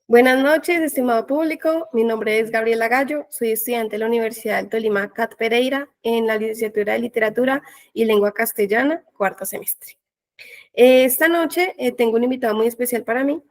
Buenas noches, estimado público. Mi nombre es Gabriela Gallo, soy estudiante de la Universidad del Tolima, CAT Pereira, en la licenciatura de Literatura y Lengua Castellana, cuarto semestre. Esta noche tengo un invitado muy especial para mí,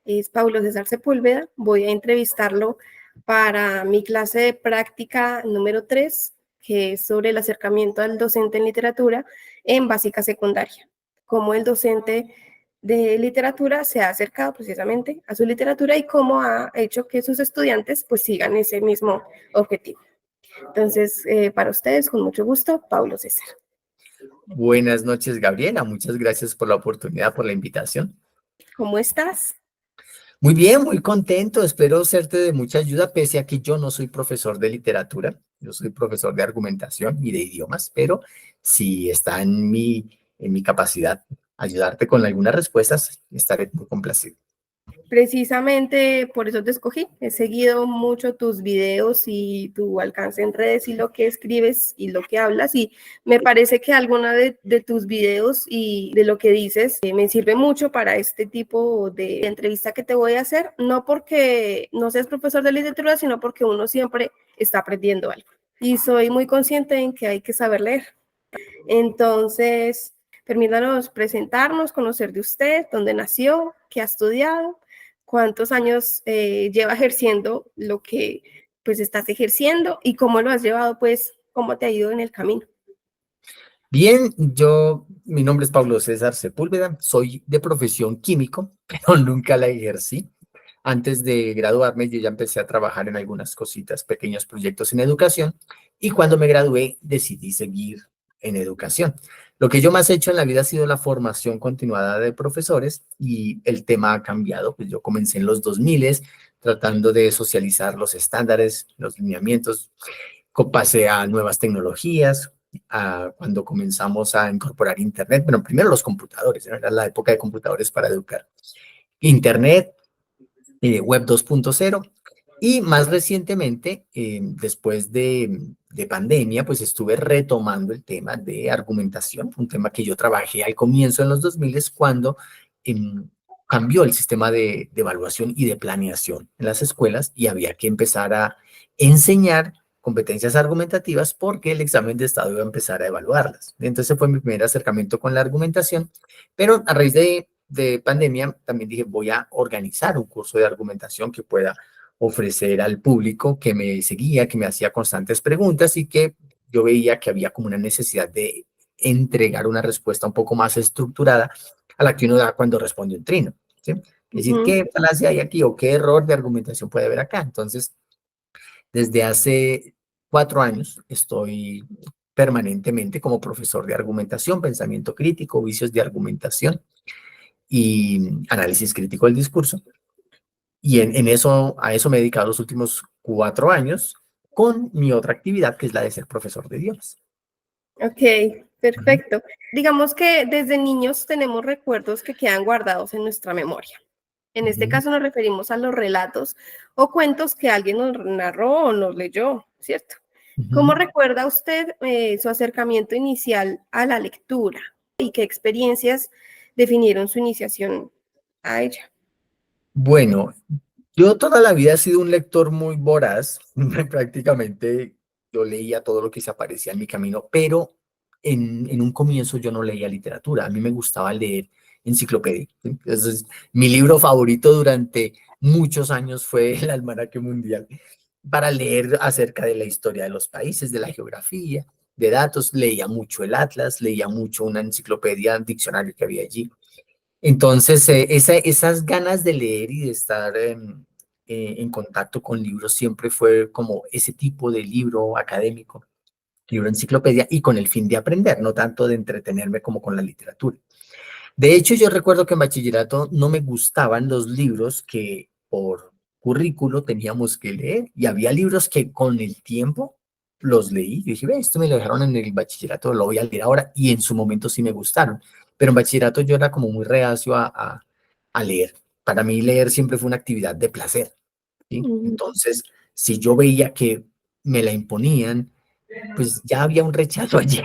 es Paulo César Sepúlveda. Voy a entrevistarlo para mi clase de práctica número 3, que es sobre el acercamiento al docente en literatura en básica secundaria. Cómo el docente de literatura se ha acercado precisamente a su literatura y cómo ha hecho que sus estudiantes pues sigan ese mismo objetivo. Entonces, para ustedes, con mucho gusto, Paulo César. Buenas noches, Gabriela. Muchas gracias por la oportunidad, por la invitación. ¿Cómo estás? Muy bien, muy contento. Espero serte de mucha ayuda, pese a que yo no soy profesor de literatura. Yo soy profesor de argumentación y de idiomas, pero si está en mi capacidad ayudarte con algunas respuestas, estaré muy complacido. Precisamente por eso te escogí. He seguido mucho tus videos y tu alcance en redes y lo que escribes y lo que hablas, y me parece que alguna de tus videos y de lo que dices me sirve mucho para este tipo de entrevista que te voy a hacer, no porque no seas profesor de literatura, sino porque uno siempre está aprendiendo algo. Y soy muy consciente en que hay que saber leer. Entonces, permítanos presentarnos, conocer de usted, dónde nació, qué ha estudiado, cuántos años lleva ejerciendo lo que pues estás ejerciendo y cómo lo has llevado, pues, cómo te ha ido en el camino. Bien, mi nombre es Pablo César Sepúlveda, soy de profesión químico, pero nunca la ejercí. Antes de graduarme, yo ya empecé a trabajar en algunas cositas, pequeños proyectos en educación, y cuando me gradué decidí seguir en educación. Lo que yo más he hecho en la vida ha sido la formación continuada de profesores, y el tema ha cambiado. Pues yo comencé en los 2000 tratando de socializar los estándares, los lineamientos, pasé a nuevas tecnologías, cuando comenzamos a incorporar Internet. Bueno, primero los computadores, ¿no? Era la época de computadores para educar. Internet, Web 2.0, y más recientemente, después de pandemia, pues estuve retomando el tema de argumentación, un tema que yo trabajé al comienzo en los 2000 cuando cambió el sistema de evaluación y de planeación en las escuelas, y había que empezar a enseñar competencias argumentativas porque el examen de estado iba a empezar a evaluarlas. Entonces fue mi primer acercamiento con la argumentación, pero a raíz de pandemia también dije, voy a organizar un curso de argumentación que pueda ofrecer al público que me seguía, que me hacía constantes preguntas, y que yo veía que había como una necesidad de entregar una respuesta un poco más estructurada a la que uno da cuando responde un trino, ¿sí? Es decir, ¿qué falacia hay aquí o qué error de argumentación puede haber acá? Entonces, desde hace 4 años estoy permanentemente como profesor de argumentación, pensamiento crítico, vicios de argumentación y análisis crítico del discurso. Y a eso me he dedicado los últimos 4 años con mi otra actividad, que es la de ser profesor de idiomas. Ok, Ujú. perfecto. Digamos que desde niños tenemos recuerdos que quedan guardados en nuestra memoria. En este Ujú. caso nos referimos a los relatos o cuentos que alguien nos narró o nos leyó, ¿cierto? ¿Cómo Ujú. recuerda usted su acercamiento inicial a la lectura y qué experiencias definieron su iniciación a ella? Bueno, yo toda la vida he sido un lector muy voraz. Prácticamente yo leía todo lo que se aparecía en mi camino, pero en un comienzo yo no leía literatura. A mí me gustaba leer enciclopedia, ¿sí? Entonces, mi libro favorito durante muchos años fue el Almanaque Mundial, para leer acerca de la historia de los países, de la geografía, de datos. Leía mucho el Atlas, leía mucho una enciclopedia, un diccionario que había allí. Entonces, esas ganas de leer y de estar en contacto con libros siempre fue como ese tipo de libro académico, libro enciclopedia, y con el fin de aprender, no tanto de entretenerme como con la literatura. De hecho, yo recuerdo que en bachillerato no me gustaban los libros que por currículo teníamos que leer, y había libros que con el tiempo los leí. Yo dije, ve, esto me lo dejaron en el bachillerato, lo voy a leer ahora, y en su momento sí me gustaron. Pero en bachillerato yo era como muy reacio a leer. Para mí leer siempre fue una actividad de placer, ¿sí? Mm. Entonces, si yo veía que me la imponían, pues ya había un rechazo allí.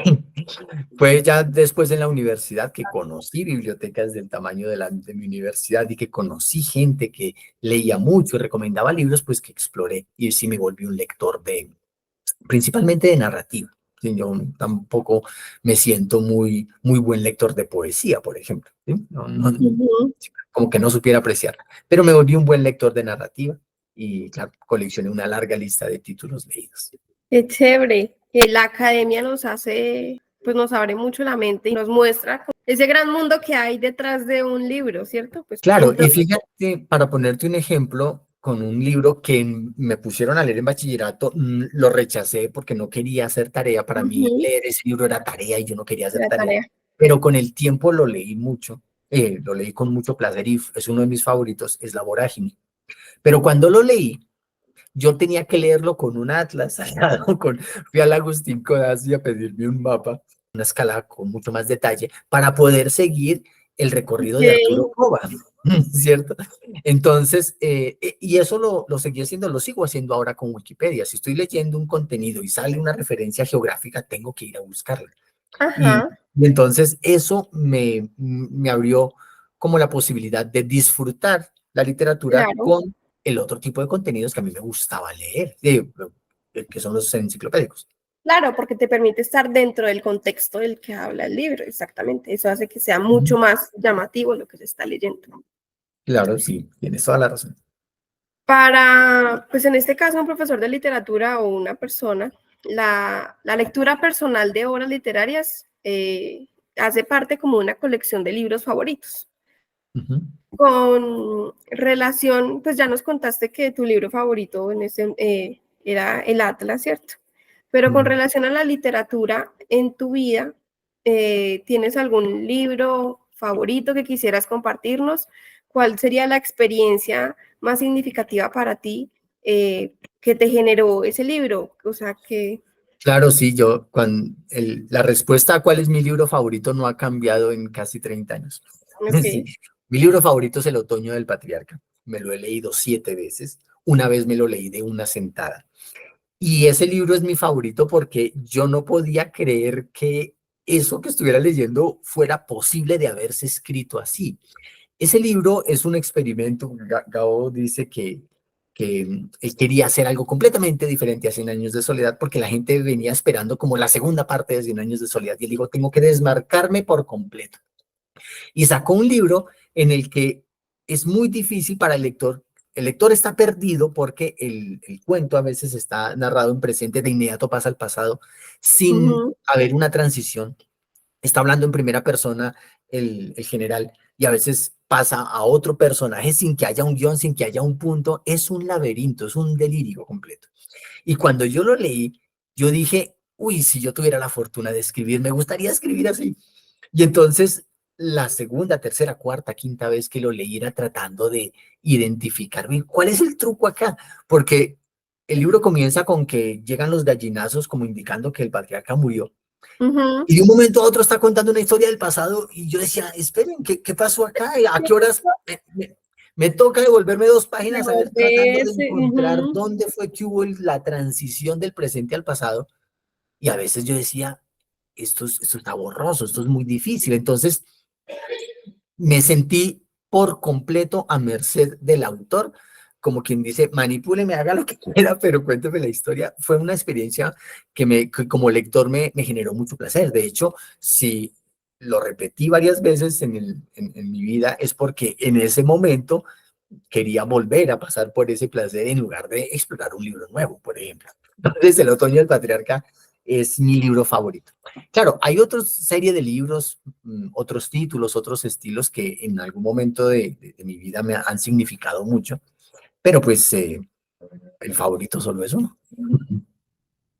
Fue ya después en la universidad que conocí bibliotecas del tamaño de mi universidad y que conocí gente que leía mucho y recomendaba libros, pues que exploré y sí me volví un lector principalmente de narrativa. Sí, yo tampoco me siento muy buen lector de poesía, por ejemplo. ¿Sí? Ujú. Como que no supiera apreciar, pero me volví un buen lector de narrativa y claro, coleccioné una larga lista de títulos leídos. Qué chévere. Que la academia nos hace, pues nos abre mucho la mente y nos muestra ese gran mundo que hay detrás de un libro, ¿cierto? Pues Claro, en todo. y fíjate, para ponerte un ejemplo, con un libro que me pusieron a leer en bachillerato, lo rechacé porque no quería hacer tarea. Para mí Ujú. leer ese libro era tarea y yo no quería hacer La tarea. tarea. Pero con el tiempo lo leí mucho, lo leí con mucho placer y es uno de mis favoritos, es La Vorágine. Pero cuando lo leí, yo tenía que leerlo con un atlas, fui al Agustín Codazzi a pedirme un mapa, una escala con mucho más detalle, para poder seguir el recorrido de Arturo Ok. Cova, ¿cierto? Entonces, y eso lo seguí haciendo, lo sigo haciendo ahora con Wikipedia. Si estoy leyendo un contenido y sale una referencia geográfica, tengo que ir a buscarla. Y, Ajá, y entonces eso me abrió como la posibilidad de disfrutar la literatura claro. con el otro tipo de contenidos que a mí me gustaba leer, que son los enciclopédicos. Claro, porque te permite estar dentro del contexto del que habla el libro, exactamente. Eso hace que sea Ujú. mucho más llamativo lo que se está leyendo. Claro, sí, tienes toda la razón. Para, pues en este caso, un profesor de literatura o una persona, la lectura personal de obras literarias hace parte como una colección de libros favoritos. Ujú, Con relación, pues ya nos contaste que tu libro favorito en ese, era El Atlas, ¿cierto? Pero con ujú. relación a la literatura en tu vida, ¿tienes algún libro favorito que quisieras compartirnos? ¿Cuál sería la experiencia más significativa para ti que te generó ese libro? O sea, que, Claro, sí, la respuesta a cuál es mi libro favorito no ha cambiado en casi 30 años. Sí, ok. mi libro favorito es El Otoño del Patriarca. Me lo he leído 7 veces. Una vez me lo leí de una sentada. Y ese libro es mi favorito porque yo no podía creer que eso que estuviera leyendo fuera posible de haberse escrito así. Ese libro es un experimento. Gao dice que él quería hacer algo completamente diferente a Cien Años de Soledad porque la gente venía esperando como la segunda parte de Cien Años de Soledad. Y él dijo, tengo que desmarcarme por completo. Y sacó un libro en el que es muy difícil para el lector. El lector está perdido porque el cuento a veces está narrado en presente, de inmediato pasa al pasado, sin Ujú, haber una transición. Está hablando en primera persona el general y a veces pasa a otro personaje sin que haya un guión, sin que haya un punto. Es un laberinto, es un delirio completo. Y cuando yo lo leí, yo dije, uy, si yo tuviera la fortuna de escribir, me gustaría escribir así. Y entonces la segunda, tercera, cuarta, quinta vez que lo leí era tratando de identificar bien cuál es el truco acá, porque el libro comienza con que llegan los gallinazos como indicando que el patriarca murió. ujú. Y de un momento a otro está contando una historia del pasado y yo decía, esperen, ¿qué pasó acá? ¿A qué horas me toca devolverme 2 páginas a ver tratando de Devolverse, encontrar ujú. dónde fue que hubo la transición del presente al pasado? Y a veces yo decía, esto está borroso, esto es muy difícil. Entonces me sentí por completo a merced del autor, como quien dice, manipúleme, haga lo que quiera, pero cuénteme la historia. Fue una experiencia que como lector me generó mucho placer. De hecho, si lo repetí varias veces en mi vida, es porque en ese momento quería volver a pasar por ese placer en lugar de explorar un libro nuevo, por ejemplo. Entonces, El Otoño del Patriarca es mi libro favorito. Claro, hay otra serie de libros, otros títulos, otros estilos que en algún momento de mi vida me han significado mucho, pero pues el favorito solo es uno.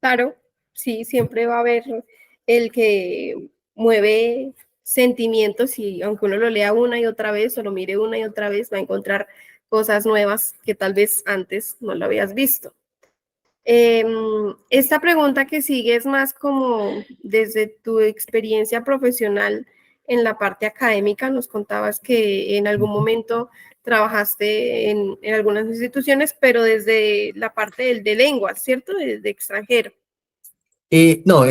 Claro, sí, siempre va a haber el que mueve sentimientos y aunque uno lo lea una y otra vez o lo mire una y otra vez, va a encontrar cosas nuevas que tal vez antes no lo habías visto. Esta pregunta que sigue es más como desde tu experiencia profesional en la parte académica. Nos contabas que en algún momento trabajaste en algunas instituciones, pero desde la parte de lenguas, ¿cierto? De extranjero. No,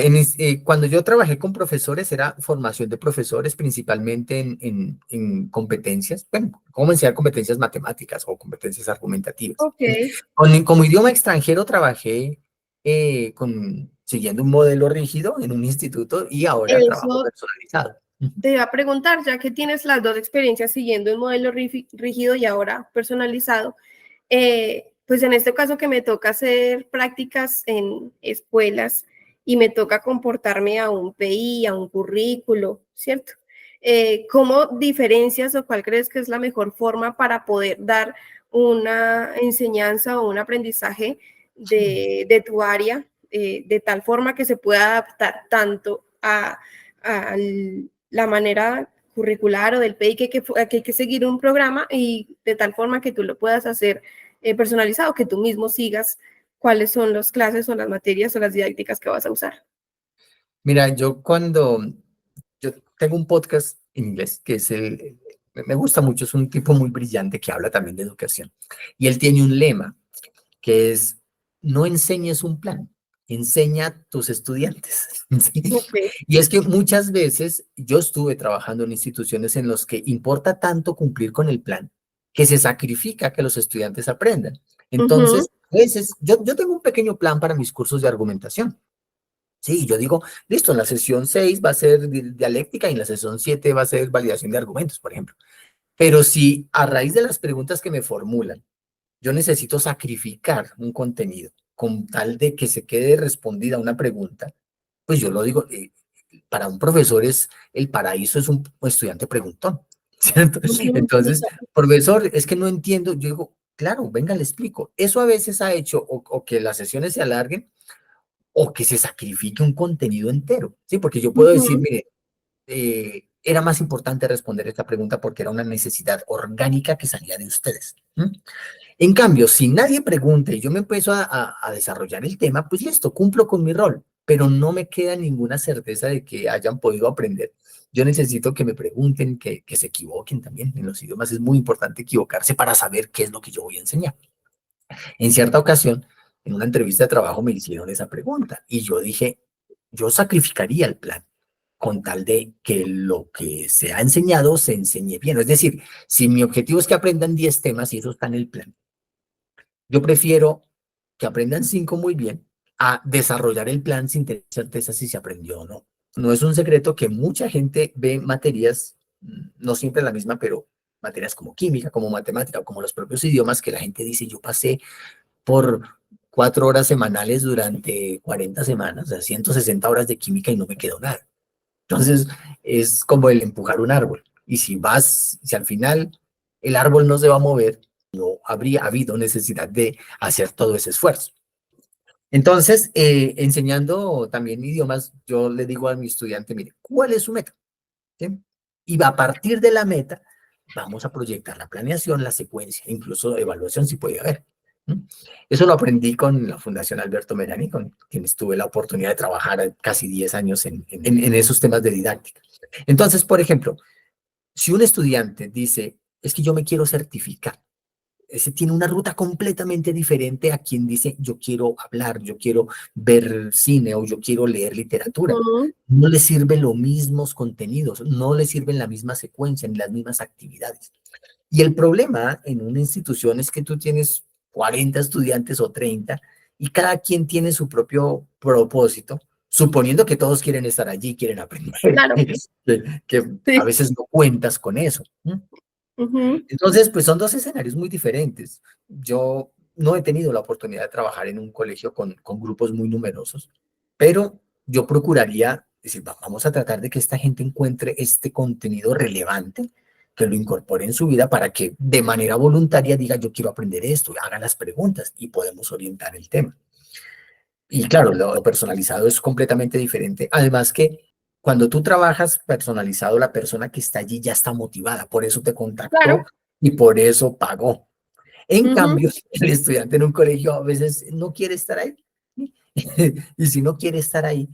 cuando yo trabajé con profesores era formación de profesores principalmente en competencias, bueno, cómo enseñar competencias matemáticas o competencias argumentativas. Ok, Como idioma extranjero trabajé siguiendo un modelo rígido en un instituto y ahora trabajo eso personalizado. Ujú. te iba a preguntar, ya que tienes las dos experiencias siguiendo un modelo rígido y ahora personalizado, pues en este caso que me toca hacer prácticas en escuelas y me toca comportarme a un PI, a un currículo, ¿cierto? ¿Cómo diferencias o cuál crees que es la mejor forma para poder dar una enseñanza o un aprendizaje de tu área de tal forma que se pueda adaptar tanto a la manera curricular o del PI que hay que seguir un programa y de tal forma que tú lo puedas hacer personalizado, que tú mismo sigas cuáles son las clases o las materias o las didácticas que vas a usar. Mira, yo tengo un podcast en inglés que me gusta mucho, es un tipo muy brillante que habla también de educación. Y él tiene un lema que es, no enseñes un plan, enseña a tus estudiantes. ¿Sí? Okay. Y es que muchas veces yo estuve trabajando en instituciones en las que importa tanto cumplir con el plan que se sacrifica que los estudiantes aprendan. Uh-huh. Entonces, a veces, yo tengo un pequeño plan para mis cursos de argumentación. Sí, yo digo, listo, en la sesión 6 va a ser dialéctica y en la sesión 7 va a ser validación de argumentos, por ejemplo. Pero si a raíz de las preguntas que me formulan, yo necesito sacrificar un contenido con tal de que se quede respondida una pregunta, pues yo lo digo, para un profesor es el paraíso, es un estudiante preguntón, ¿cierto? Uh-huh. Entonces, profesor, es que no entiendo, yo digo, claro, venga, le explico. Eso a veces ha hecho o que las sesiones se alarguen o que se sacrifique un contenido entero, ¿sí? Porque yo puedo decir, Uh-huh. mire, era más importante responder esta pregunta porque era una necesidad orgánica que salía de ustedes. ¿M? En cambio, si nadie pregunta y yo me empiezo a desarrollar el tema, pues listo, cumplo con mi rol, pero no me queda ninguna certeza de que hayan podido aprender. Yo necesito que me pregunten, que se equivoquen también. En los idiomas es muy importante equivocarse para saber qué es lo que yo voy a enseñar. En cierta ocasión, en una entrevista de trabajo me hicieron esa pregunta y yo dije, yo sacrificaría el plan con tal de que lo que se ha enseñado se enseñe bien. Es decir, si mi objetivo es que aprendan 10 temas y eso está en el plan, yo prefiero que aprendan 5 muy bien a desarrollar el plan sin tener certeza si se aprendió o no. No es un secreto que mucha gente ve materias, no siempre la misma, pero materias como química, como matemática, como los propios idiomas, que la gente dice, yo pasé por 4 horas semanales durante 40 semanas, o sea, 160 horas de química y no me quedó nada. Entonces, es como el empujar un árbol. Y si al final el árbol no se va a mover, no habría habido necesidad de hacer todo ese esfuerzo. Entonces, enseñando también idiomas, yo le digo a mi estudiante, mire, ¿cuál es su meta? ¿Sí? Y a partir de la meta, vamos a proyectar la planeación, la secuencia, incluso evaluación si puede haber. ¿Mm? Eso lo aprendí con la Fundación Alberto Merani, con quienes tuve la oportunidad de trabajar casi 10 años en esos temas de didáctica. Entonces, por ejemplo, si un estudiante dice, es que yo me quiero certificar, ese tiene una ruta completamente diferente a quien dice, yo quiero hablar, yo quiero ver cine o yo quiero leer literatura. Uh-huh. No le sirven los mismos contenidos, no le sirven la misma secuencia ni las mismas actividades. Y el problema en una institución es que tú tienes 40 estudiantes o 30 y cada quien tiene su propio propósito, suponiendo que todos quieren estar allí, quieren aprender, Claro, que a sí. veces no cuentas con eso. Uh-huh. Entonces, pues son dos escenarios muy diferentes. Yo no he tenido la oportunidad de trabajar en un colegio con grupos muy numerosos, pero yo procuraría decir, vamos a tratar de que esta gente encuentre este contenido relevante, que lo incorpore en su vida para que de manera voluntaria diga, yo quiero aprender esto, haga las preguntas y podemos orientar el tema. Y claro, lo personalizado es completamente diferente. Además que cuando tú trabajas personalizado, la persona que está allí ya está motivada, por eso te Claro. contactó y por eso pagó. En Uh-huh. cambio, el estudiante en un colegio a veces no quiere estar ahí. Y si no quiere estar ahí,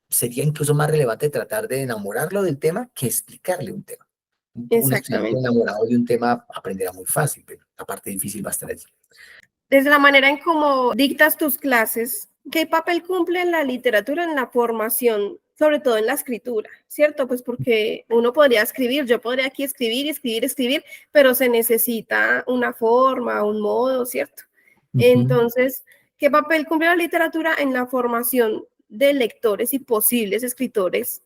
sería incluso más relevante tratar de enamorarlo del tema que explicarle un tema. Un estudiante Exactamente. enamorado de un tema aprenderá muy fácil, pero la parte difícil va a estar allí. Desde la manera en cómo dictas tus clases, ¿Qué papel cumple la literatura en la formación, sobre todo en la escritura? ¿Cierto? Pues porque uno podría escribir, yo podría aquí escribir y escribir, escribir, pero se necesita una forma, un modo, ¿cierto? Ujú. Entonces, ¿qué papel cumple la literatura en la formación de lectores y posibles escritores,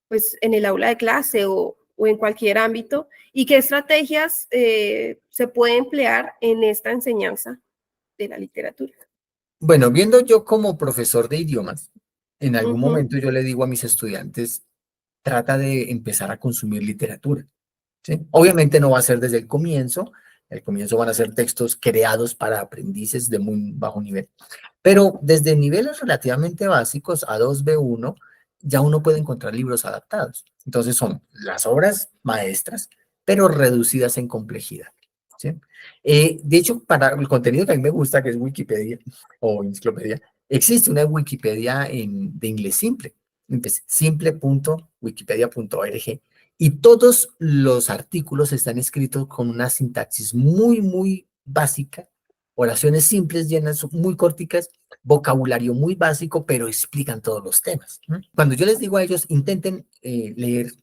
pues en el aula de clase o en cualquier ámbito? ¿Y qué estrategias se puede emplear en esta enseñanza de la literatura? Bueno, viendo yo como profesor de idiomas, en algún Ujú, momento yo le digo a mis estudiantes, trata de empezar a consumir literatura, ¿sí? Obviamente no va a ser desde el comienzo van a ser textos creados para aprendices de muy bajo nivel, pero desde niveles relativamente básicos, A2, B1, ya uno puede encontrar libros adaptados. Entonces son las obras maestras, pero reducidas en complejidad, ¿sí? De hecho, para el contenido que a mí me gusta, que es Wikipedia o enciclopedia, existe una Wikipedia de inglés simple, entonces, simple.wikipedia.org, y todos los artículos están escritos con una sintaxis muy, muy básica, oraciones simples, llenas, muy corticas, vocabulario muy básico, pero explican todos los temas, ¿no? Cuando yo les digo a ellos, intenten leer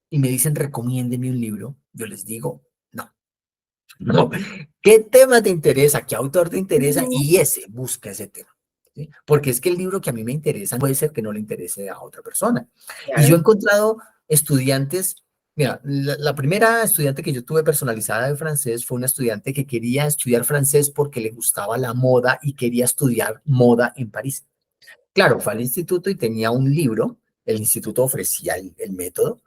y me dicen, recomiéndeme un libro, yo les digo, no, no. ¿Qué tema te interesa? ¿Qué autor te interesa? ujú, Y ese, busca ese tema. ¿Sí? Porque es que el libro que a mí me interesa puede ser que no le interese a otra persona. Y yo he claro. encontrado estudiantes, mira, la primera estudiante que yo tuve personalizada de francés fue una estudiante que quería estudiar francés porque le gustaba la moda y quería estudiar moda en París. Claro, fue al instituto y tenía un libro, el instituto ofrecía el método,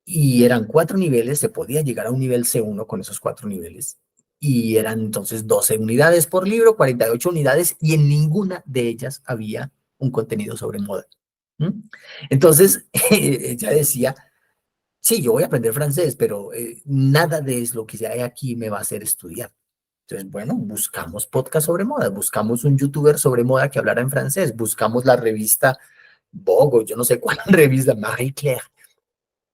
y eran 4 niveles, se podía llegar a un nivel C1 con esos 4 niveles, y eran entonces 12 unidades por libro, 48 unidades, y en ninguna de ellas había un contenido sobre moda. ¿Mm? Entonces, ella decía, sí, yo voy a aprender francés, pero nada de lo que hay aquí me va a hacer estudiar. Entonces, bueno, buscamos podcast sobre moda, buscamos un youtuber sobre moda que hablara en francés, buscamos la revista Vogue, yo no sé cuál revista, Marie Claire,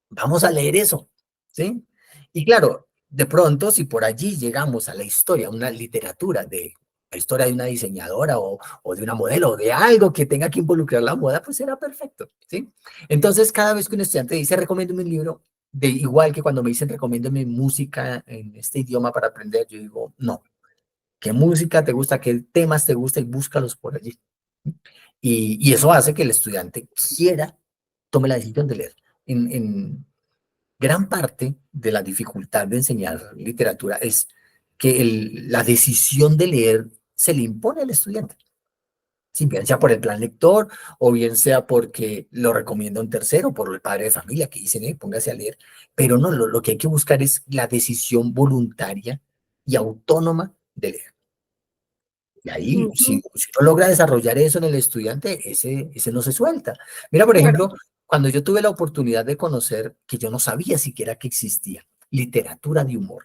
vamos a leer eso, ¿sí? Y claro, de pronto, si por allí llegamos a la historia, una literatura de la historia de una diseñadora o de una modelo o de algo que tenga que involucrar la moda, pues será perfecto, ¿sí? Entonces, cada vez que un estudiante dice, recomiéndame un libro, de igual que cuando me dicen, recomiéndame música en este idioma para aprender, yo digo, no, ¿qué música te gusta? ¿Qué temas te gusta? Y búscalos por allí. Y eso hace que el estudiante quiera, tome la decisión de leer. En gran parte de la dificultad de enseñar literatura es que la decisión de leer se le impone al estudiante, si bien sea por el plan lector o bien sea porque lo recomienda un tercero, por el padre de familia que dicen, póngase a leer, pero no, lo que hay que buscar es la decisión voluntaria y autónoma de leer. Y ahí, Ujú, si uno logra desarrollar eso en el estudiante, ese no se suelta. Mira, por claro. ejemplo, cuando yo tuve la oportunidad de conocer, que yo no sabía siquiera que existía, literatura de humor.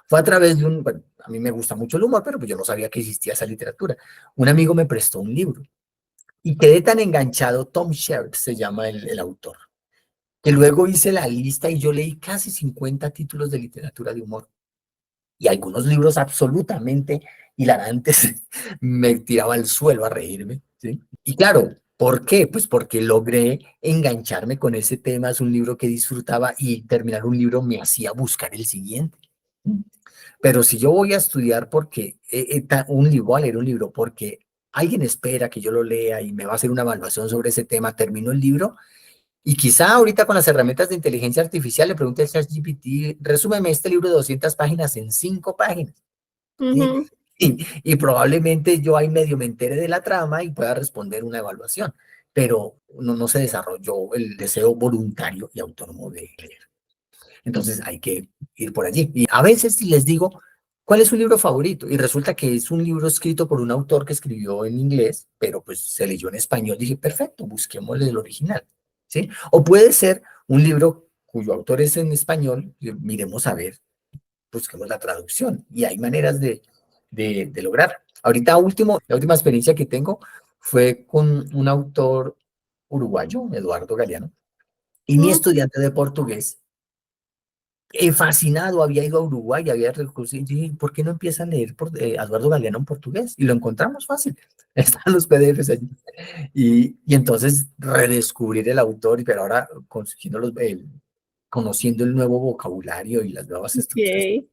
Fue a través de bueno, a mí me gusta mucho el humor, pero pues yo no sabía que existía esa literatura. Un amigo me prestó un libro y quedé tan enganchado, Tom Sherp se llama el autor, que luego hice la lista y yo leí casi 50 títulos de literatura de humor y algunos libros absolutamente hilarantes. Me tiraba al suelo a reírme, ¿sí? Y claro, ¿por qué? Pues porque logré engancharme con ese tema, es un libro que disfrutaba y terminar un libro me hacía buscar el siguiente. Pero si yo voy a estudiar porque un libro, voy a leer un libro porque alguien espera que yo lo lea y me va a hacer una evaluación sobre ese tema, termino el libro y quizá ahorita con las herramientas de inteligencia artificial le pregunte al ChatGPT, resúmeme este libro de 200 páginas en 5 páginas, ¿sí? Ujú, Y probablemente yo ahí medio me entere de la trama y pueda responder una evaluación, pero no se desarrolló el deseo voluntario y autónomo de leer. Entonces hay que ir por allí. Y a veces les digo, ¿cuál es su libro favorito? Y resulta que es un libro escrito por un autor que escribió en inglés, pero pues se leyó en español. Dije, perfecto, busquémosle el original, ¿sí? O puede ser un libro cuyo autor es en español, miremos a ver, busquemos la traducción. Y hay maneras de lograr. Ahorita la última experiencia que tengo fue con un autor uruguayo, Eduardo Galeano, y mi ujú, estudiante de portugués fascinado, había ido a Uruguay, había recurrido, y dije, ¿por qué no empieza a leer por, a Eduardo Galeano en portugués? Y lo encontramos fácil, están los PDFs allí. Y entonces redescubrir el autor, pero ahora consiguiendo conociendo el nuevo vocabulario y las nuevas estructuras. Ok.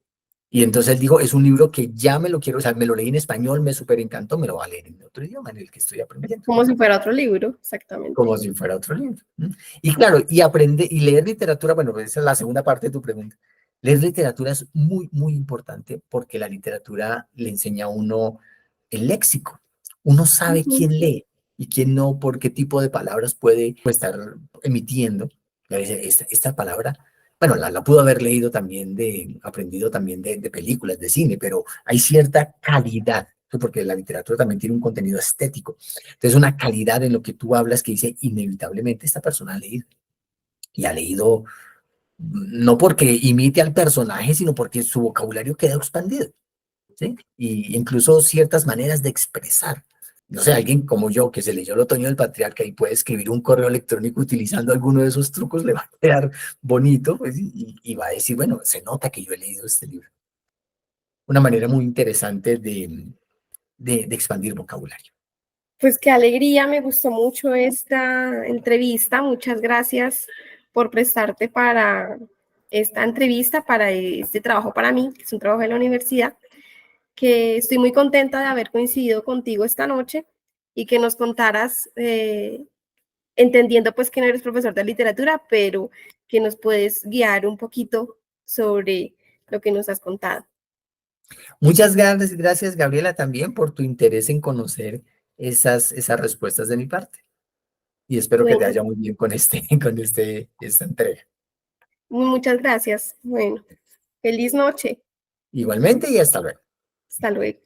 Y entonces él dijo, es un libro que ya me lo quiero, o sea, me lo leí en español, me súper encantó, me lo va a leer en otro idioma en el que estoy aprendiendo, Como si fuera otro libro, exactamente. como si fuera otro libro. Y claro, y aprender y leer literatura, bueno, esa es la segunda parte de tu pregunta. Leer literatura es muy, muy importante porque la literatura le enseña a uno el léxico. Uno sabe Ujú. quién lee y quién no, por qué tipo de palabras puede estar emitiendo. Y a veces esta palabra, bueno, la pudo haber leído también aprendido también de películas, de cine, pero hay cierta calidad, porque la literatura también tiene un contenido estético. Entonces, una calidad en lo que tú hablas que dice, inevitablemente esta persona ha leído. Y ha leído no porque imite al personaje, sino porque su vocabulario queda expandido, ¿sí? Y incluso ciertas maneras de expresar. No sé, alguien como yo que se leyó El Otoño del Patriarca y puede escribir un correo electrónico utilizando alguno de esos trucos, le va a quedar bonito, pues, y va a decir, bueno, se nota que yo he leído este libro. Una manera muy interesante de expandir vocabulario. Pues qué alegría, me gustó mucho esta entrevista. Muchas gracias por prestarte para esta entrevista, para este trabajo para mí, que es un trabajo de la universidad, que estoy muy contenta de haber coincidido contigo esta noche y que nos contaras, entendiendo pues que no eres profesor de literatura, pero que nos puedes guiar un poquito sobre lo que nos has contado. Muchas gracias, Gabriela, también por tu interés en conocer esas respuestas de mi parte. Y espero que te Bueno, vaya muy bien con esta entrega. muchas gracias. Bueno, feliz noche. Igualmente y hasta luego. Hasta luego.